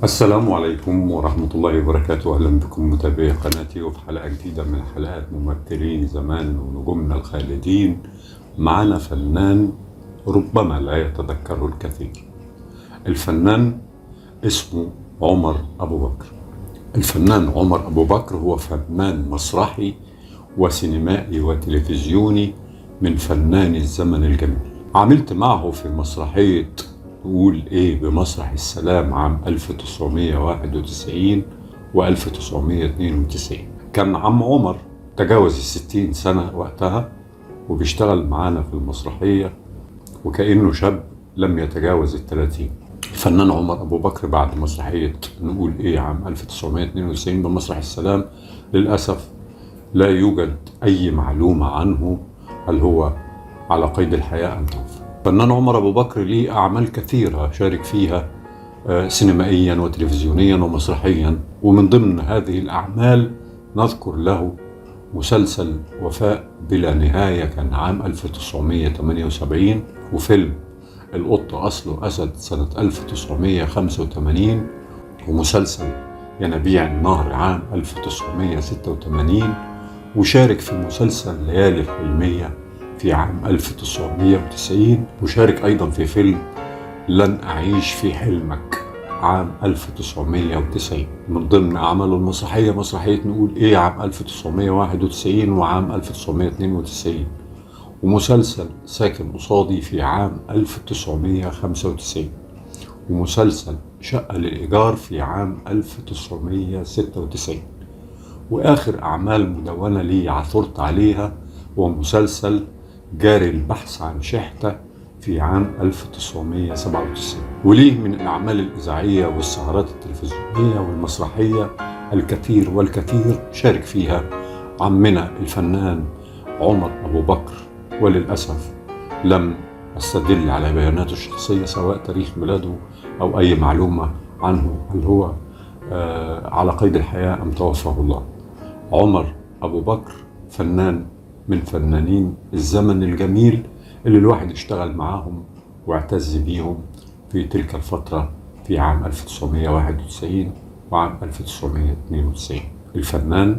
السلام عليكم ورحمة الله وبركاته. أهلا بكم متابعي قناتي وفي حلقة جديدة من حلقات ممثلين زمان ونجومنا الخالدين. معنا فنان ربما لا يتذكره الكثير. الفنان اسمه عمر أبو بكر. الفنان عمر أبو بكر هو فنان مسرحي وسينمائي وتلفزيوني من فنان الزمن الجميل. عملت معه في مسرحية نقول ايه بمسرح السلام عام 1991 و1992. كان عم عمر تجاوز 60 سنة وقتها وبيشتغل معانا في المسرحية وكأنه شاب لم يتجاوز 30. الفنان عمر أبو بكر بعد مسرحية نقول ايه عام 1992 بمسرح السلام للأسف لا يوجد أي معلومة عنه، هل هو على قيد الحياة أم توفى. الفنان عمر أبو بكر ليه أعمال كثيرة شارك فيها سينمائيا وتلفزيونيا ومسرحيا، ومن ضمن هذه الأعمال نذكر له مسلسل وفاء بلا نهاية كان عام 1978، وفيلم القط أصله أسد سنة 1985، ومسلسل ينابيع النهر عام 1986، وشارك في مسلسل ليالي الحلمية في عام 1990، وشارك أيضا في فيلم لن أعيش في حلمك عام 1990. من ضمن أعماله المسرحية مسرحية نقول إيه عام 1991 وعام 1992، ومسلسل ساكن قصادي في عام 1995، ومسلسل شقة للإيجار في عام 1996. وآخر أعمال مدونة لي عثرت عليها هو مسلسل جاري البحث عن شحتة في عام 1997. وليه من الأعمال الإذاعية والسهرات التلفزيونية والمسرحية الكثير والكثير شارك فيها عمنا الفنان عمر أبو بكر. وللأسف لم أستدل على بياناته الشخصية سواء تاريخ ميلاده أو أي معلومة عنه، هل هو على قيد الحياة أم توفاه الله. عمر أبو بكر فنان من فنانين الزمن الجميل اللي الواحد اشتغل معاهم واعتز بيهم في تلك الفترة في عام 1991 وعام 1992. الفنان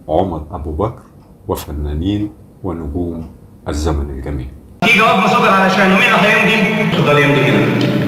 عمر أبو بكر وفنانين ونجوم الزمن الجميل. في جواب مصادر علشانه، مين اللي هيمضي؟ اتفضل يمضي كده.